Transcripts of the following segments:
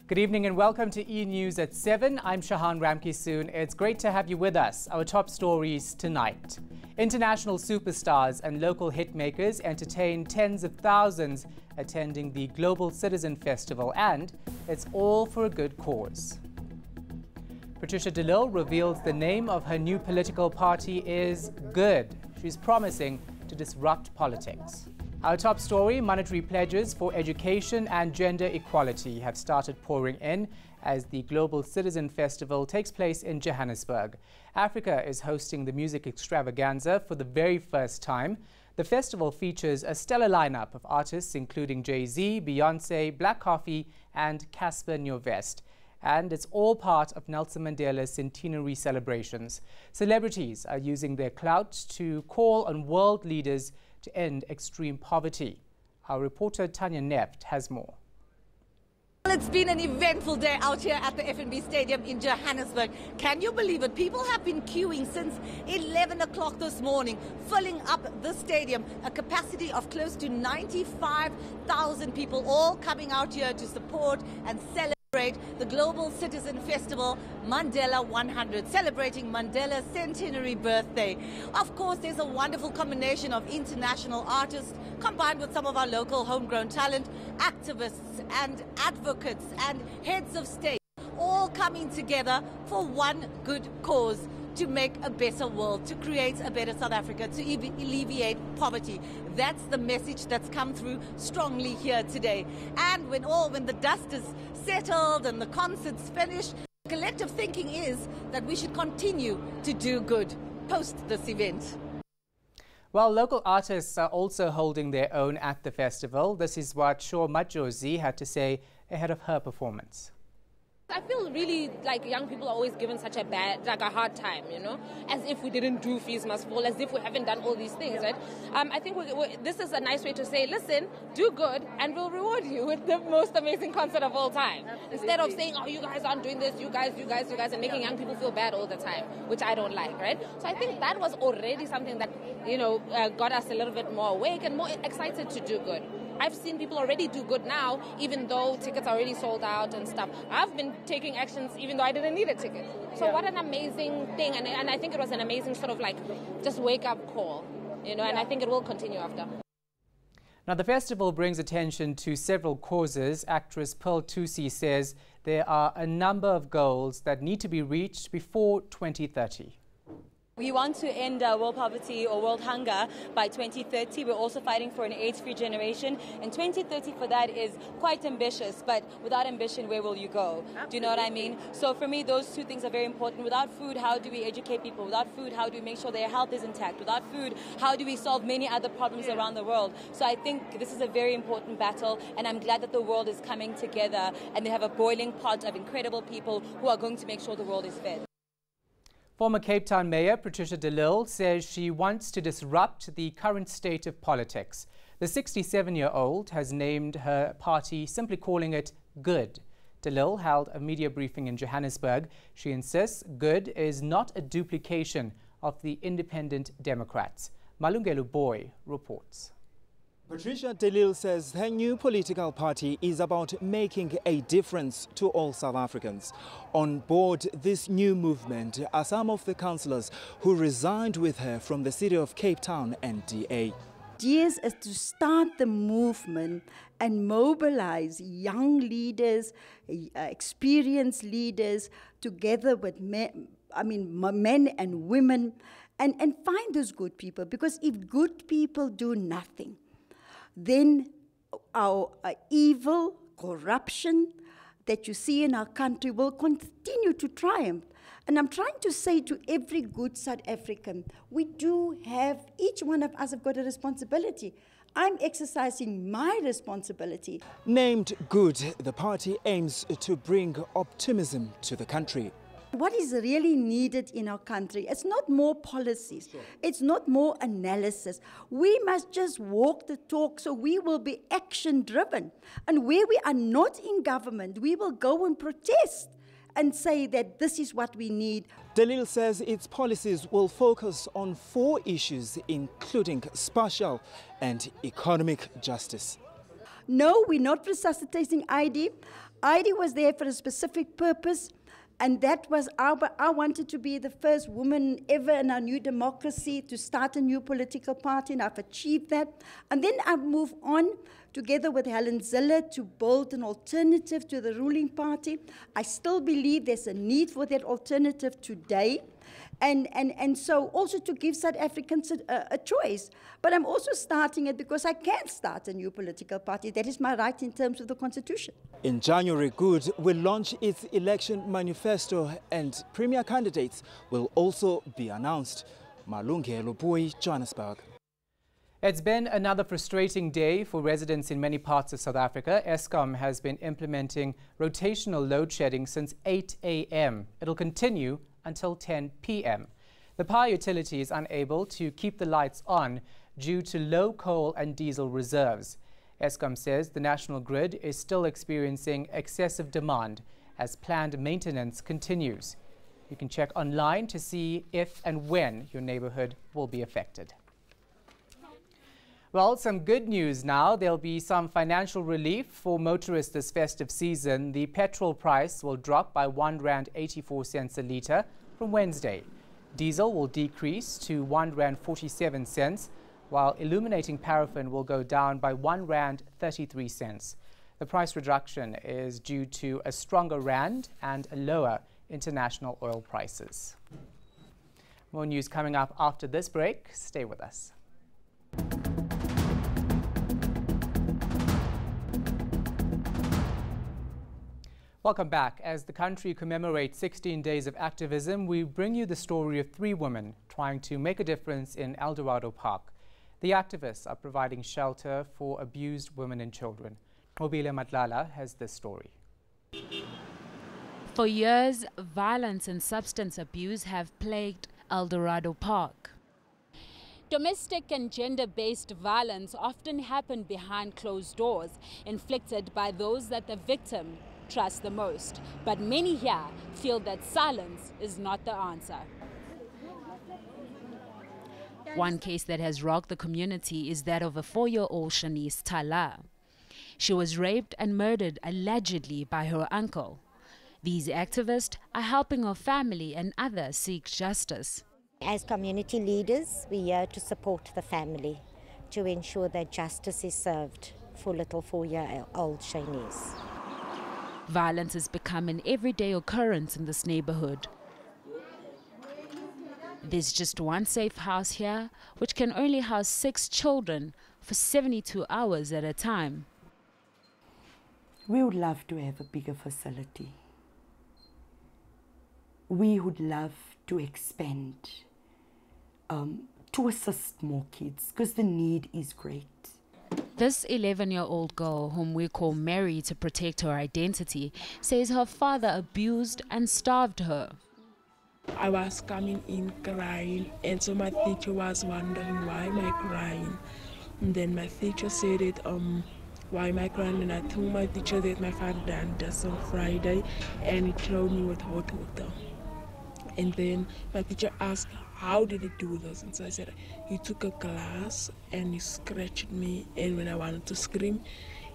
Good evening and welcome to eNews at 7. I'm Shahan Ramkisoon. It's great to have you with us. Our top stories tonight. International superstars and local hitmakers entertain tens of thousands attending the Global Citizen Festival, and it's all for a good cause. Patricia de Lille reveals the name of her new political party is Good. She's promising to disrupt politics. Our top story, monetary pledges for education and gender equality have started pouring in as the Global Citizen Festival takes place in Johannesburg. Africa is hosting the music extravaganza for the very first time. The festival features a stellar lineup of artists including Jay-Z, Beyonce, Black Coffee and Casper Nyovest. And it's all part of Nelson Mandela's centenary celebrations. Celebrities are using their clout to call on world leaders to end extreme poverty. Our reporter Tanya Neft has more. Well, it's been an eventful day out here at the FNB Stadium in Johannesburg. Can you believe it? People have been queuing since 11 o'clock this morning, filling up the stadium, a capacity of close to 95,000 people, all coming out here to support and celebrate the Global Citizen Festival Mandela 100, celebrating Mandela's centenary birthday. Of course, there's a wonderful combination of international artists combined with some of our local homegrown talent, activists and advocates and heads of state, all coming together for one good cause: to make a better world, to create a better South Africa, to alleviate poverty. That's the message that's come through strongly here today. And when the dust is settled and the concert's finished, the collective thinking is that we should continue to do good post this event. Well, local artists are also holding their own at the festival. This is what Shaw Majosi had to say ahead of her performance. I feel really like young people are always given such a hard time, you know, as if we didn't do Fees Must Fall, as if we haven't done all these things, right? I think this is a nice way to say, listen, do good, and we'll reward you with the most amazing concert of all time. Absolutely. Instead of saying, oh, you guys aren't doing this, you guys, and making young people feel bad all the time, which I don't like, right? So I think that was already something that, you know, got us a little bit more awake and more excited to do good. I've seen people already do good now, even though tickets are already sold out and stuff. I've been taking actions even though I didn't need a ticket. So what an amazing thing. And I think it was an amazing sort of like just wake up call, you know, and I think it will continue after. Now, the festival brings attention to several causes. Actress Pearl Thusi says there are a number of goals that need to be reached before 2030. We want to end world poverty or world hunger by 2030. We're also fighting for an AIDS-free generation. And 2030 for that is quite ambitious, but without ambition, where will you go? Absolutely. Do you know what I mean? So for me, those two things are very important. Without food, how do we educate people? Without food, how do we make sure their health is intact? Without food, how do we solve many other problems around the world? So I think this is a very important battle, and I'm glad that the world is coming together and they have a boiling pot of incredible people who are going to make sure the world is fed. Former Cape Town Mayor Patricia de Lille says she wants to disrupt the current state of politics. The 67-year-old has named her party, simply calling it Good. De Lille held a media briefing in Johannesburg. She insists Good is not a duplication of the Independent Democrats. Malungelo Boy reports. Patricia de Lille says her new political party is about making a difference to all South Africans. On board this new movement are some of the councillors who resigned with her from the city of Cape Town and DA. Ideas is to start the movement and mobilize young leaders, experienced leaders, together with men and women, and find those good people. Because if good people do nothing, then our evil, corruption that you see in our country will continue to triumph. And I'm trying to say to every good South African, we do have, each one of us have got a responsibility. I'm exercising my responsibility. Named Good, the party aims to bring optimism to the country. What is really needed in our country? It's not more policies. Sure. It's not more analysis. We must just walk the talk, so we will be action-driven. And where we are not in government, we will go and protest and say that this is what we need. De Lille says its policies will focus on 4 issues, including spatial and economic justice. No, we're not resuscitating ID. Heidi was there for a specific purpose, and that was I wanted to be the first woman ever in our new democracy to start a new political party, and I've achieved that. And then I've moved on together with Helen Ziller to build an alternative to the ruling party. I still believe there's a need for that alternative today. And so also to give South Africans a choice. But I'm also starting it because I can start a new political party. That is my right in terms of the Constitution. In January, Good will launch its election manifesto and premier candidates will also be announced. Malungelo Bui, Johannesburg. It's been another frustrating day for residents in many parts of South Africa. Eskom has been implementing rotational load shedding since 8 a.m. It'll continue until 10 p.m. The power utility is unable to keep the lights on due to low coal and diesel reserves. Eskom says the national grid is still experiencing excessive demand as planned maintenance continues. You can check online to see if and when your neighborhood will be affected. Well, some good news now. There'll be some financial relief for motorists this festive season. The petrol price will drop by R1.84 a litre from Wednesday. Diesel will decrease to R1.47, while illuminating paraffin will go down by R1.33. The price reduction is due to a stronger rand and lower international oil prices. More news coming up after this break. Stay with us. Welcome back. As the country commemorates 16 days of activism, we bring you the story of 3 women trying to make a difference in El Dorado Park. The activists are providing shelter for abused women and children. Mobile Matlala has this story. For years, violence and substance abuse have plagued El Dorado Park. Domestic and gender-based violence often happen behind closed doors, inflicted by those that the victim trust the most. But many here feel that silence is not the answer. One case that has rocked the community is that of a 4-year-old Shanice Tala. She was raped and murdered allegedly by her uncle. These activists are helping her family and others seek justice. As community leaders, we are here to support the family, to ensure that justice is served for little 4-year-old Shanice. Violence has become an everyday occurrence in this neighborhood. There's just one safe house here, which can only house 6 children for 72 hours at a time. We would love to have a bigger facility. We would love to expand, to assist more kids, because the need is great. This 11-year-old girl, whom we call Mary to protect her identity, says her father abused and starved her. I was coming in crying, and so my teacher was wondering why am I crying. And then my teacher said it, why am I crying? And I told my teacher that my father done this on Friday, and he threw me with hot water. And then my teacher asked, how did he do this? And so I said, he took a glass and he scratched me, and when I wanted to scream,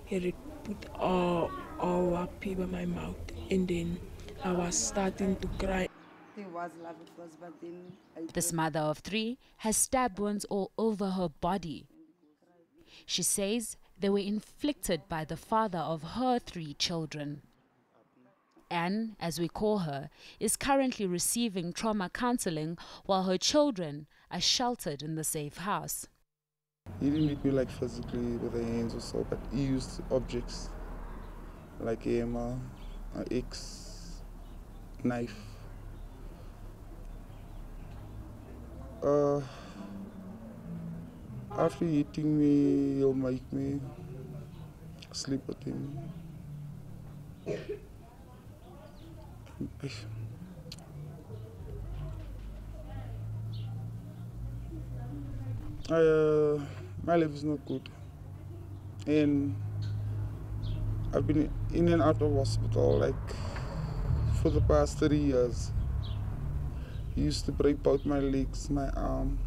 he put all up over my mouth, and then I was starting to cry. This mother of 3 has stab wounds all over her body. She says they were inflicted by the father of her 3 children. Anne, as we call her, is currently receiving trauma counseling while her children are sheltered in the safe house. He didn't beat me like physically with the hands or so, but he used objects like a hammer, an axe, knife. After hitting me, he'll make me sleep with him. My life is not good, and I've been in and out of hospital like for the past 3 years. He used to break both my legs, my arm.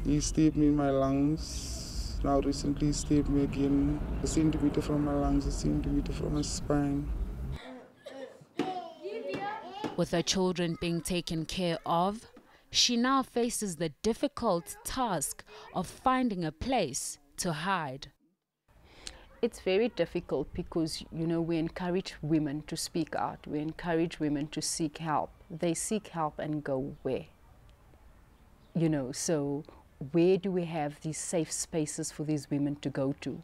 He stabbed me in my lungs. now recently stabbed me again, a centimeter from my lungs, a centimeter from my spine. With her children being taken care of, she now faces the difficult task of finding a place to hide. It's very difficult because, you know, we encourage women to speak out. We encourage women to seek help. They seek help and go where? You know, so where do we have these safe spaces for these women to go to?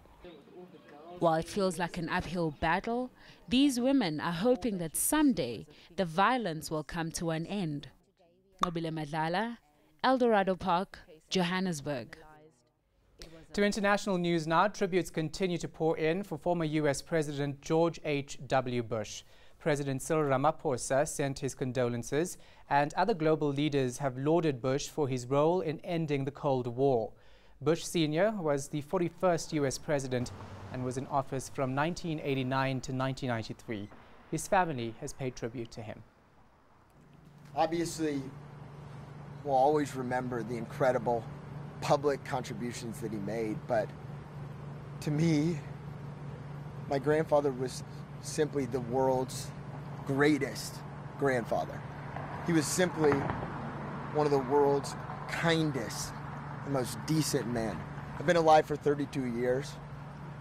While it feels like an uphill battle, these women are hoping that someday the violence will come to an end. Nobile Madlala, Eldorado Park, Johannesburg. To international news now, tributes continue to pour in for former U.S. President George H.W. Bush. President Cyril Ramaphosa sent his condolences, and other global leaders have lauded Bush for his role in ending the Cold War. Bush Sr. was the 41st U.S. president and was in office from 1989 to 1993. His family has paid tribute to him. Obviously, we'll always remember the incredible public contributions that he made, but to me, my grandfather was simply the world's greatest grandfather. He was simply one of the world's kindest and most decent men. I've been alive for 32 years.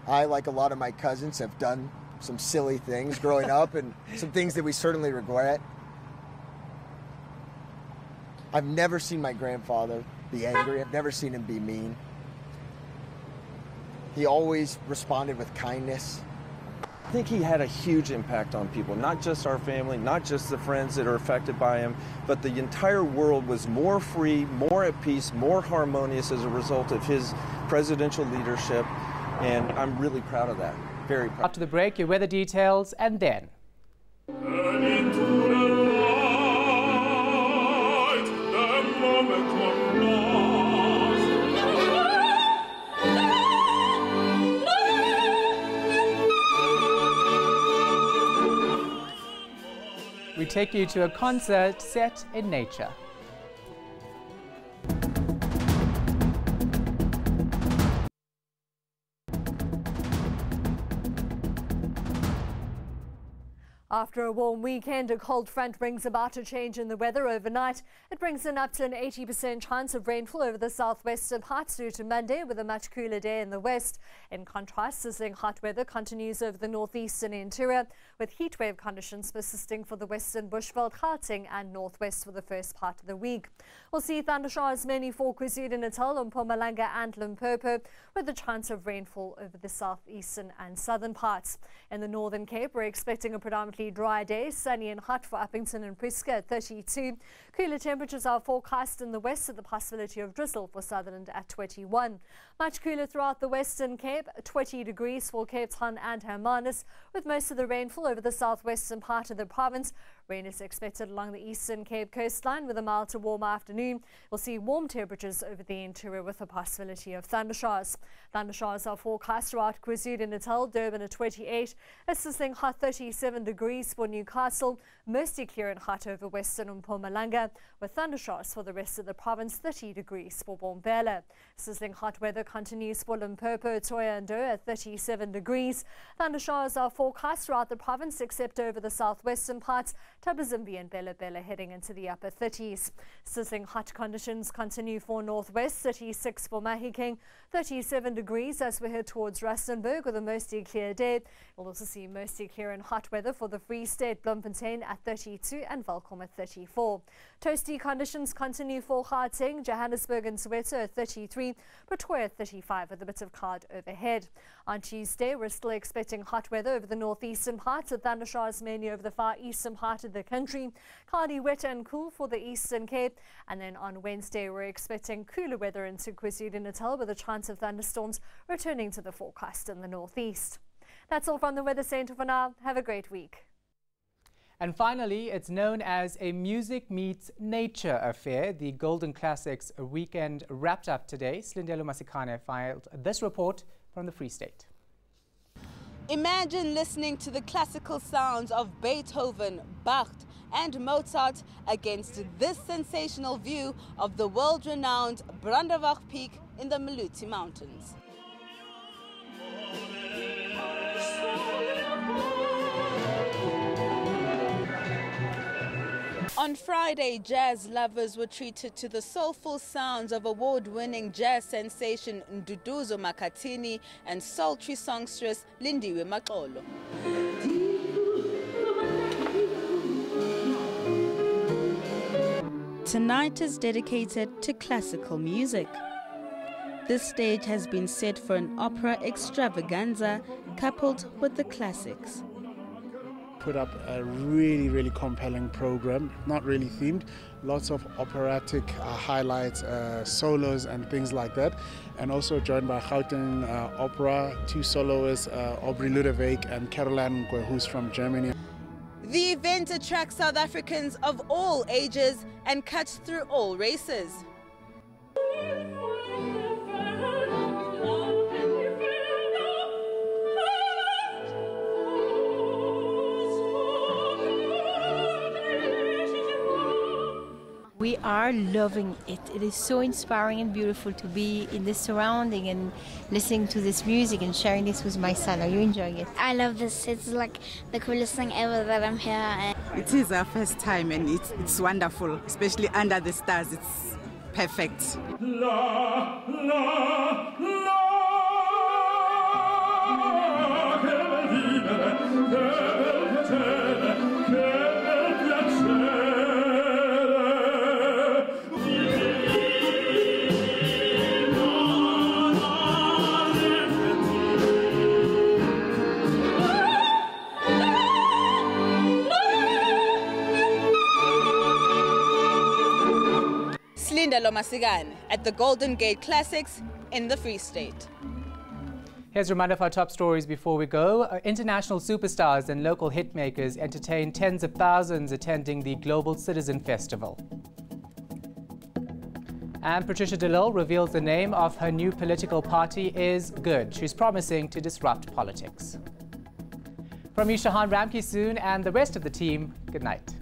I, like a lot of my cousins, have done some silly things growing up and some things that we certainly regret. I've never seen my grandfather be angry. I've never seen him be mean. He always responded with kindness. I think he had a huge impact on people, not just our family, not just the friends that are affected by him, but the entire world was more free, more at peace, more harmonious as a result of his presidential leadership, and I'm really proud of that. Very proud. After the break, your weather details, and then. We take you to a concert set in nature. After a warm weekend, a cold front brings about a change in the weather overnight. It brings in up to an 80% chance of rainfall over the southwestern parts through to Monday, with a much cooler day in the west. In contrast, sizzling hot weather continues over the northeastern interior, with heatwave conditions persisting for the western Bushveld, Gauteng and northwest for the first part of the week. We'll see thundershowers mainly for KwaZulu-Natal, Mpumalanga and Limpopo, with a chance of rainfall over the southeastern and southern parts. In the Northern Cape, we're expecting a predominantly dry day, sunny and hot for Uppington and Prieska at 32. Cooler temperatures are forecast in the west, with the possibility of drizzle for Sutherland at 21. Much cooler throughout the Western Cape, 20 degrees for Cape Town and Hermanus, with most of the rainfall over the southwestern part of the province. Rain is expected along the Eastern Cape coastline with a mild to warm afternoon. We'll see warm temperatures over the interior with a possibility of thundershowers. Thundershowers are forecast throughout KwaZulu-Natal, Durban at 28, a sizzling hot 37 degrees for Newcastle, mostly clear and hot over western Mpumalanga, with thundershowers for the rest of the province, 30 degrees for Bombela. Sizzling hot weather continues for Limpopo, Thohoyandou at 37 degrees. Thundershowers are forecast throughout the province except over the southwestern parts, Tabazimbi and Bela Bela heading into the upper 30s. Sizzling hot conditions continue for northwest, 36 for Mahikeng, 37 degrees as we head towards Rustenburg with a mostly clear day. We'll also see mostly clear and hot weather for the Free State, Bloemfontein at 32 and Welkom at 34. Toasty conditions continue for Gauteng, Johannesburg and Soweto at 33, Pretoria at 35 with a bit of cloud overhead. On Tuesday, we're still expecting hot weather over the northeastern parts, with thundershowers mainly over the far eastern part of the country. Cloudy, wet and cool for the Eastern Cape. And then on Wednesday, we're expecting cooler weather into KwaZulu-Natal with a chance of thunderstorms returning to the forecast in the northeast. That's all from the Weather Centre for now. Have a great week. And finally, it's known as a music meets nature affair. The Golden Classics weekend wrapped up today. Slindelo Masikane filed this report from the Free State. Imagine listening to the classical sounds of Beethoven, Bach and Mozart against this sensational view of the world-renowned Brandewag Peak in the Maluti Mountains. On Friday, jazz lovers were treated to the soulful sounds of award-winning jazz sensation Nduduzo Makhathini and sultry songstress Lindiwe Maxolo. Tonight is dedicated to classical music. This stage has been set for an opera extravaganza coupled with the classics. Put up a really compelling program, not really themed, lots of operatic highlights, solos and things like that, and also joined by Gauteng Opera, two soloists, Aubrey Ludewig and Caroline Ngwe, who's from Germany. The event attracts South Africans of all ages and cuts through all races. We are loving it. It is so inspiring and beautiful to be in this surrounding and listening to this music and sharing this with my son. Are you enjoying it? I love this. It's like the coolest thing ever that I'm here. It is our first time and it's wonderful, especially under the stars. It's perfect. La, la, la. At the Golden Gate Classics in the Free State. Here's a reminder of our top stories before we go. International superstars and local hitmakers entertain tens of thousands attending the Global Citizen Festival. And Patricia de Lille reveals the name of her new political party is Good. She's promising to disrupt politics. From me, Shahan Ramki soon, and the rest of the team, good night.